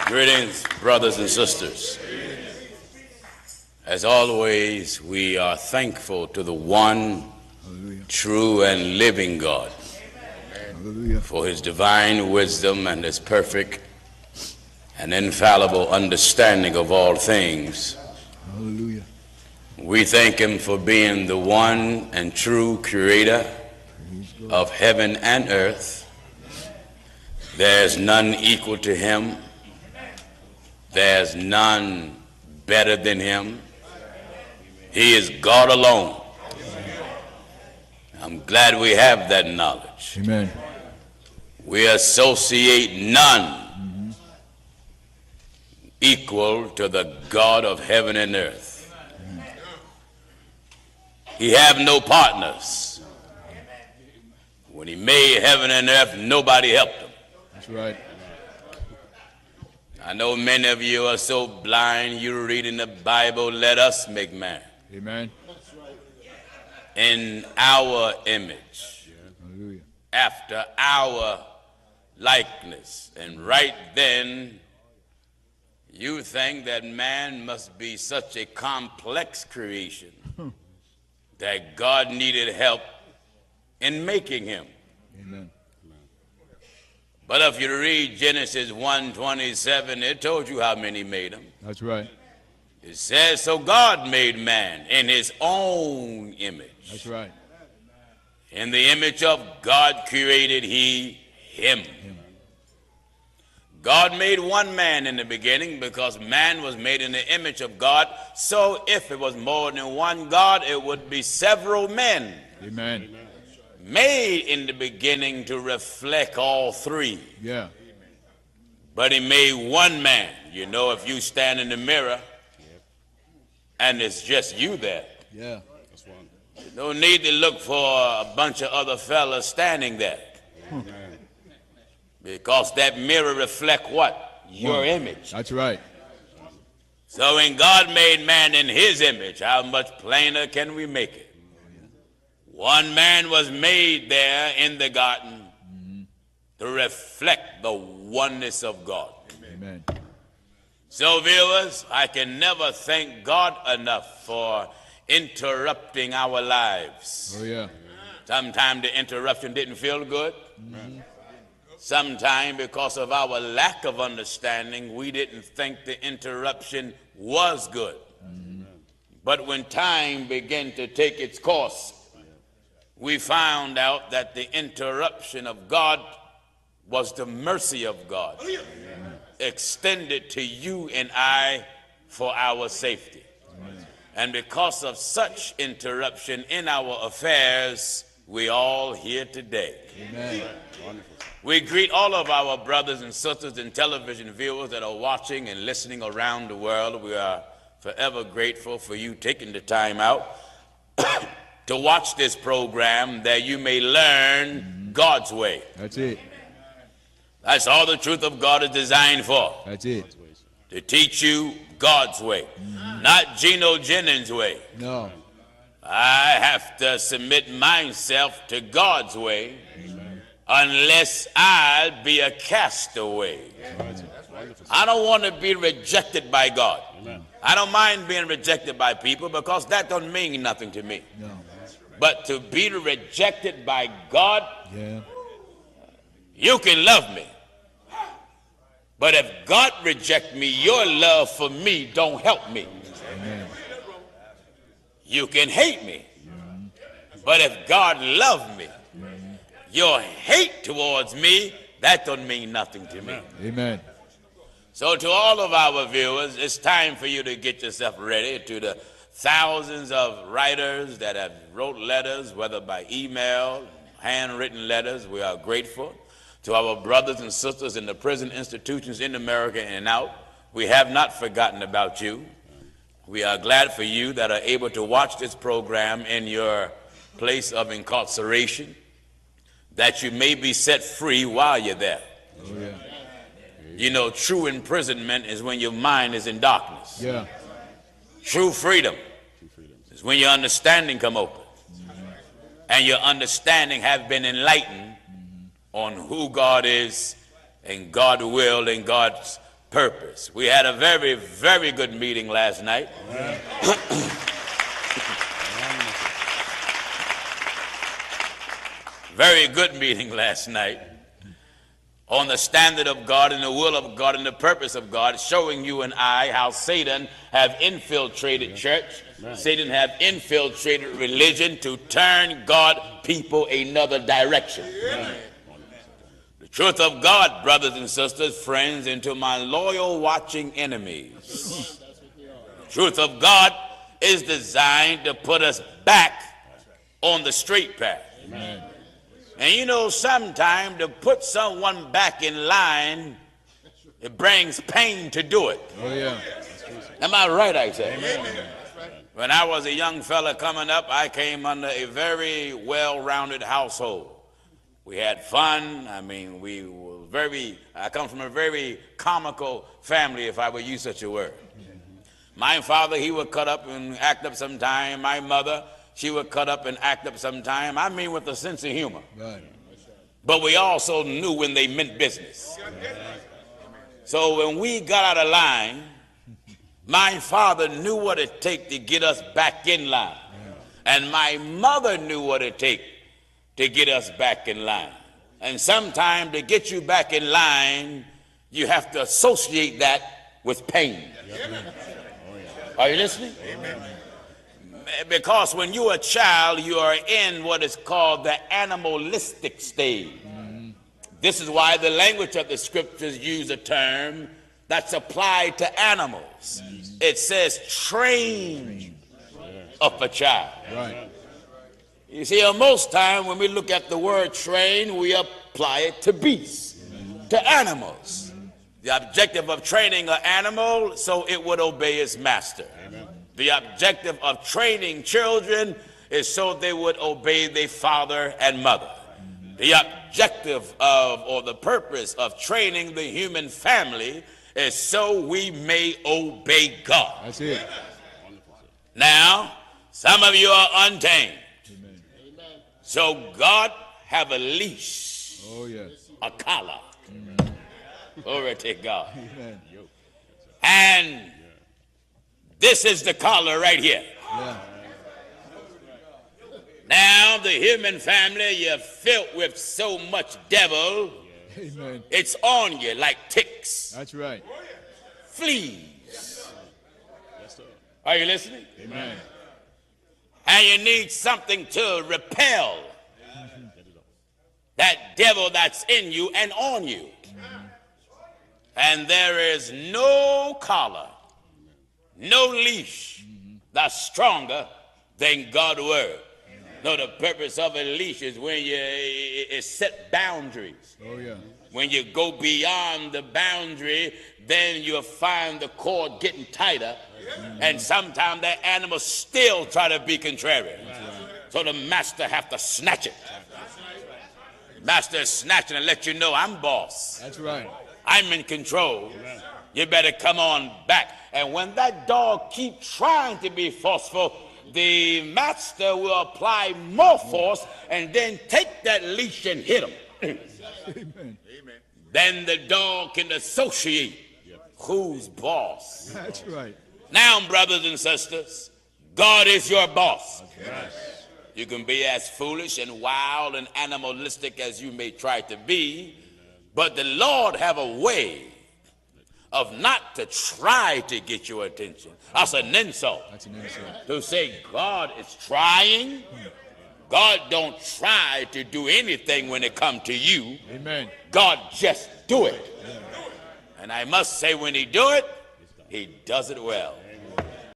Greetings, brothers and sisters. As always, we are thankful to the one true and living God for his divine wisdom and his perfect and infallible understanding of all things. Hallelujah. We thank him for being the one and true creator of heaven and earth. There's none equal to him. There's none better than him. He is God alone. I'm glad we have that knowledge. Amen. We associate none equal to the God of heaven and earth. He have no partners. When he made heaven and earth, nobody helped him. That's right. I know many of you are so blind, you're reading the Bible, let us make man. Amen. In our image, Hallelujah. after our likeness. And right then, you think that man must be such a complex creation that God needed help in making him. Amen. But if you read Genesis 1:27, it told you how many made him. That's right. It says, so God made man in his own image. That's right. In the image of God created he him. God made one man in the beginning because man was made in the image of God. So if it was more than one God, it would be several men. Amen. Made in the beginning to reflect all three. Yeah. But he made one man. You know, if you stand in the mirror and it's just you there, Yeah. you don't need to look for a bunch of other fellas standing there. Because that mirror reflect what? Your image. That's right. So when God made man in his image, how much plainer can we make it? One man was made there in the garden to reflect the oneness of God. Amen. So viewers, I can never thank God enough for interrupting our lives. Oh, yeah. Sometimes the interruption didn't feel good. Sometimes because of our lack of understanding, we didn't think the interruption was good. But when time began to take its course, we found out that the interruption of God was the mercy of God extended to you and I for our safety. And because of such interruption in our affairs, we all here today. Amen. We greet all of our brothers and sisters and television viewers that are watching and listening around the world. We are forever grateful for you taking the time out to watch this program that you may learn God's way. That's it. That's all the truth of God is designed for. That's it. To teach you God's way, not Gino Jennings' way. No. I have to submit myself to God's way unless I be a castaway. I don't want to be rejected by God. I don't mind being rejected by people because that don't mean nothing to me. No. But to be rejected by God, Yeah. you can love me. But if God reject me, your love for me don't help me. Amen. You can hate me. But if God love me, your hate towards me, that don't mean nothing to me. Amen. So to all of our viewers, it's time for you to get yourself ready. To the thousands of writers that have wrote letters, whether by email, handwritten letters, we are grateful. To our brothers and sisters in the prison institutions in America and out, we have not forgotten about you. We are glad for you that are able to watch this program in your place of incarceration, that you may be set free while you're there. Oh, yeah. You know, true imprisonment is when your mind is in darkness. Yeah. True freedom is when your understanding come open. And your understanding have been enlightened on who God is and God's will and God's purpose. We had a very, very good meeting last night. Very good meeting last night on the standard of God and the will of God and the purpose of God, showing you and I how Satan have infiltrated church. Satan have infiltrated religion to turn God people another direction. The truth of God, brothers and sisters, friends, and to my loyal watching enemies. The truth of God is designed to put us back on the straight path. Amen. And you know, sometimes to put someone back in line, it brings pain to do it. Oh, yeah. Am I right, I say? Amen. When I was a young fella coming up, I came under a very well-rounded household. We had fun. I mean, I come from a very comical family, if I would use such a word. My father, he would cut up and act up sometime. My mother, she would cut up and act up sometime. I mean, with a sense of humor. Right. But we also knew when they meant business. So when we got out of line, my father knew what it took to get us back in line. And my mother knew what it took to get us back in line. And sometimes to get you back in line, you have to associate that with pain. Are you listening? Amen. Because when you're a child, you are in what is called the animalistic stage. This is why the language of the scriptures use a term that's applied to animals. It says train up a child. Right. You see, most time when we look at the word train, we apply it to beasts, to animals. The objective of training an animal so it would obey its master. Amen. The objective of training children is so they would obey their father and mother. The objective of, or the purpose of training the human family is so we may obey God. That's it. Now, some of you are untamed. Amen. So God have a leash, oh, yes, a collar. Amen. Glory to God. Amen. And this is the collar right here. Yeah. Now, the human family, you're filled with so much devil, Amen. It's on you like ticks. That's right. Fleas. Are you listening? Amen. And you need something to repel that devil that's in you and on you. And there is no collar, no leash that's stronger than God's word. No, the purpose of a leash is when it set boundaries. Oh, yeah. When you go beyond the boundary, then you'll find the cord getting tighter. And sometimes that animal still try to be contrary. So the master have to snatch it. Master is snatching and let you know, I'm boss. That's right. I'm in control. You better come on back. And when that dog keeps trying to be forceful, the master will apply more force and then take that leash and hit him. Amen. Then the dog can associate who's boss. That's right. Now, brothers and sisters, God is your boss. Right. You can be as foolish and wild and animalistic as you may try to be, but the Lord have a way of not to try to get your attention. That's an insult. That's an insult. To say God is trying. God don't try to do anything when it comes to you. Amen. God just do it. And I must say, when he do it, he does it well.